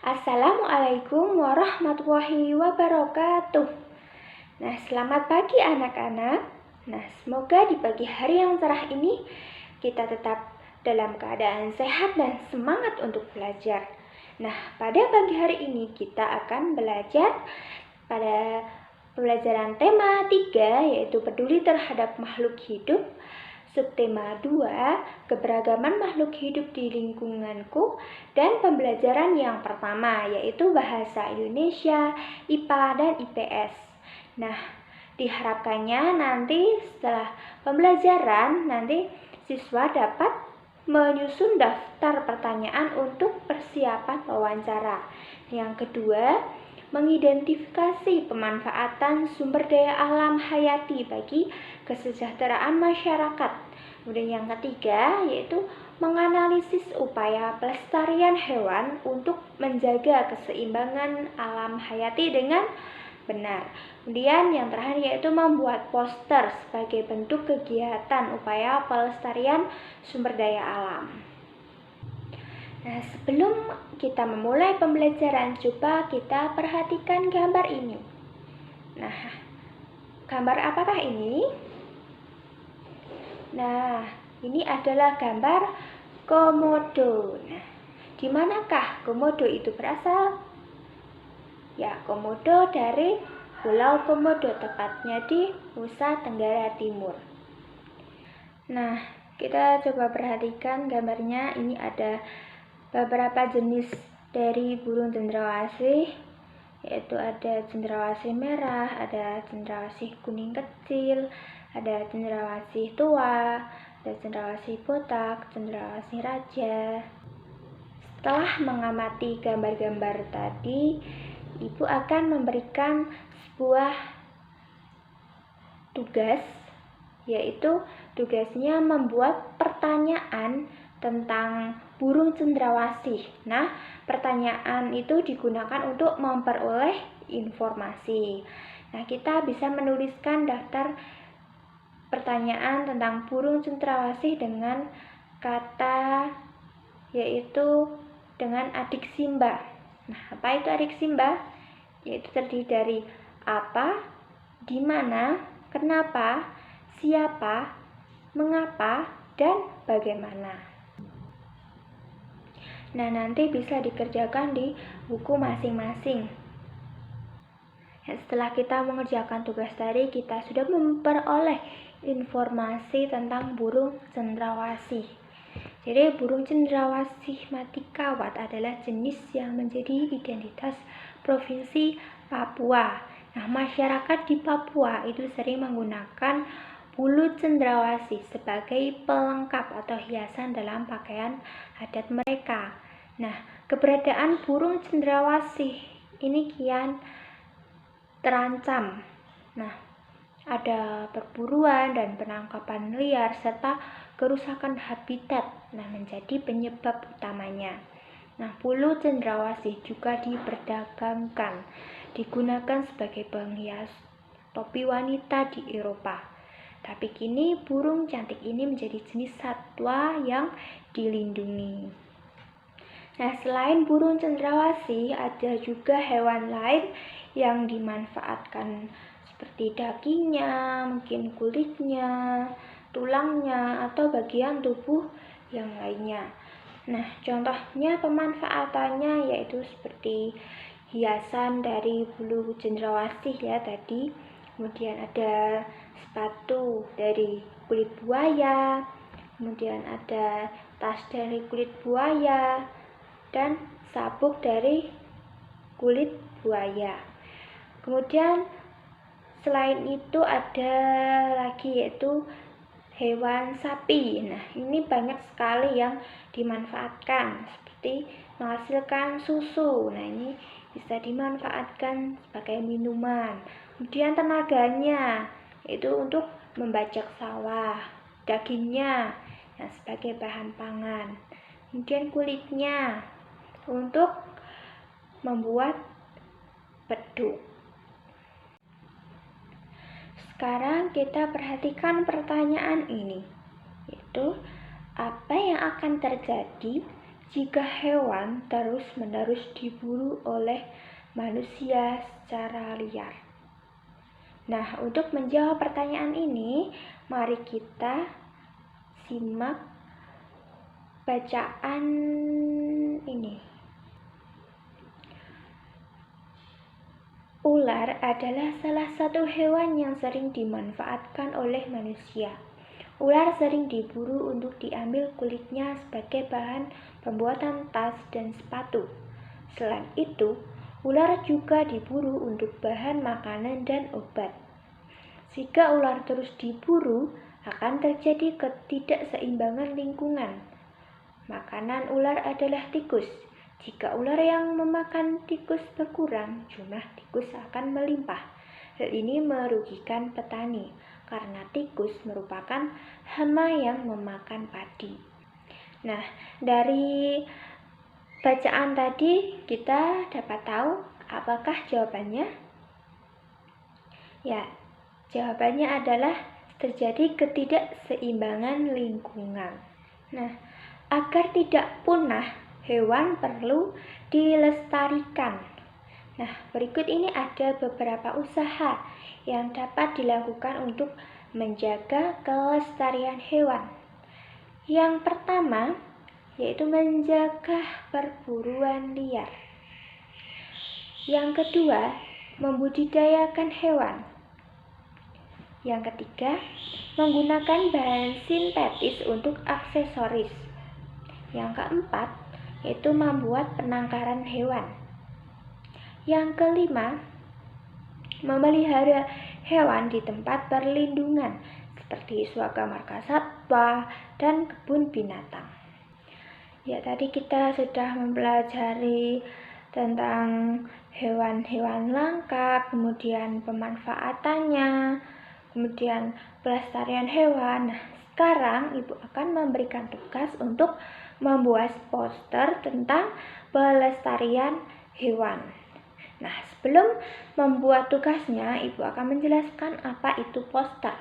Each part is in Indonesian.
Assalamualaikum warahmatullahi wabarakatuh. Nah, selamat pagi anak-anak. Nah, semoga di pagi hari yang cerah ini kita tetap dalam keadaan sehat dan semangat untuk belajar. Nah, pada pagi hari ini kita akan belajar pada pembelajaran tema 3, yaitu peduli terhadap makhluk hidup. Subtema 2, keberagaman makhluk hidup di lingkunganku, dan pembelajaran yang pertama yaitu bahasa Indonesia, IPA dan IPS. Nah, diharapkannya nanti setelah pembelajaran nanti siswa dapat menyusun daftar pertanyaan untuk persiapan wawancara. Yang kedua, mengidentifikasi pemanfaatan sumber daya alam hayati bagi kesejahteraan masyarakat. Kemudian yang ketiga yaitu menganalisis upaya pelestarian hewan untuk menjaga keseimbangan alam hayati dengan benar. Kemudian yang terakhir yaitu membuat poster sebagai bentuk kegiatan upaya pelestarian sumber daya alam. Nah, sebelum kita memulai pembelajaran, coba kita perhatikan gambar ini. Nah, gambar apakah ini? Nah, ini adalah gambar komodo. Nah, di manakah komodo itu berasal? Ya, komodo dari Pulau Komodo, tepatnya di Nusa Tenggara Timur. Nah, kita coba perhatikan gambarnya. Ini ada beberapa jenis dari burung cendrawasih, yaitu ada cendrawasih merah, ada cendrawasih kuning kecil, ada cendrawasih tua, ada cendrawasih botak, cendrawasih raja. Setelah mengamati gambar-gambar tadi, Ibu akan memberikan sebuah tugas, yaitu tugasnya membuat pertanyaan tentang burung cendrawasih. Nah, pertanyaan itu digunakan untuk memperoleh informasi. Nah, kita bisa menuliskan daftar pertanyaan tentang burung cendrawasih dengan kata, yaitu dengan adik simba. Nah, apa itu adik simba? Yaitu terdiri dari apa, di mana, kenapa, siapa, mengapa, dan bagaimana. Nah, nanti bisa dikerjakan di buku masing-masing. Setelah kita mengerjakan tugas tadi, kita sudah memperoleh informasi tentang burung cendrawasih. Jadi, burung cendrawasih mati kawat adalah jenis yang menjadi identitas Provinsi Papua. Nah, masyarakat di Papua itu sering menggunakan bulu cendrawasih sebagai pelengkap atau hiasan dalam pakaian adat mereka. Nah, keberadaan burung cendrawasih ini kian terancam. Nah, ada perburuan dan penangkapan liar serta kerusakan habitat. Nah, menjadi penyebab utamanya. Nah, bulu cendrawasih juga diperdagangkan, digunakan sebagai penghias topi wanita di Eropa. Tapi kini burung cantik ini menjadi jenis satwa yang dilindungi. Nah, selain burung cendrawasih, ada juga hewan lain yang dimanfaatkan seperti dagingnya, mungkin kulitnya, tulangnya, atau bagian tubuh yang lainnya. Nah, contohnya pemanfaatannya yaitu seperti hiasan dari bulu cendrawasih ya tadi. Kemudian ada sepatu dari kulit buaya, kemudian ada tas dari kulit buaya, dan sabuk dari kulit buaya. Kemudian selain itu ada lagi yaitu hewan sapi. Nah, ini banyak sekali yang dimanfaatkan seperti menghasilkan susu. Nah, ini bisa dimanfaatkan sebagai minuman. Kemudian tenaganya itu untuk membajak sawah, dagingnya sebagai bahan pangan. Kemudian kulitnya untuk membuat beduk. Sekarang kita perhatikan pertanyaan ini, yaitu apa yang akan terjadi jika hewan terus-menerus diburu oleh manusia secara liar? Nah, untuk menjawab pertanyaan ini, mari kita simak bacaan ini. Ular adalah salah satu hewan yang sering dimanfaatkan oleh manusia. Ular sering diburu untuk diambil kulitnya sebagai bahan pembuatan tas dan sepatu. Selain itu, ular juga diburu untuk bahan makanan dan obat. Jika ular terus diburu, akan terjadi ketidakseimbangan lingkungan. Makanan ular adalah tikus. Jika ular yang memakan tikus berkurang, jumlah tikus akan melimpah. Hal ini merugikan petani, karena tikus merupakan hama yang memakan padi. Nah, dari bacaan tadi kita dapat tahu apakah jawabannya? Ya, jawabannya adalah terjadi ketidakseimbangan lingkungan. Nah, agar tidak punah, hewan perlu dilestarikan. Nah, berikut ini ada beberapa usaha yang dapat dilakukan untuk menjaga kelestarian hewan. Yang pertama, yaitu menjaga perburuan liar. Yang kedua, membudidayakan hewan. Yang ketiga, menggunakan bahan sintetis untuk aksesoris. Yang keempat, yaitu membuat penangkaran hewan. Yang kelima, memelihara hewan di tempat perlindungan seperti Suaka Marga Satwa dan kebun binatang. Ya, tadi kita sudah mempelajari tentang hewan-hewan langka, kemudian pemanfaatannya, kemudian pelestarian hewan. Nah, sekarang Ibu akan memberikan tugas untuk membuat poster tentang pelestarian hewan. Nah, sebelum membuat tugasnya, Ibu akan menjelaskan apa itu poster.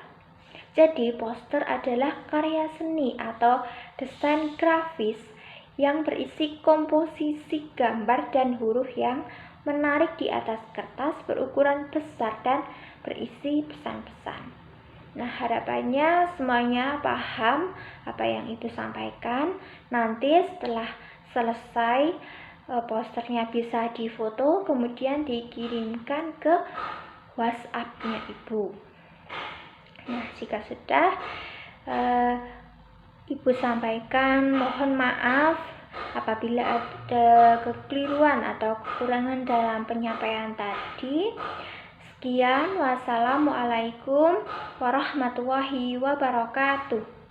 Jadi, poster adalah karya seni atau desain grafis yang berisi komposisi gambar dan huruf yang menarik di atas kertas berukuran besar dan berisi pesan-pesan. Nah, harapannya semuanya paham apa yang Ibu sampaikan. Nanti setelah selesai posternya bisa difoto, kemudian dikirimkan ke WhatsApp-nya Ibu. Nah, jika sudah Ibu sampaikan, mohon maaf apabila ada kekeliruan atau kekurangan dalam penyampaian tadi. Sekian, wassalamualaikum warahmatullahi wabarakatuh.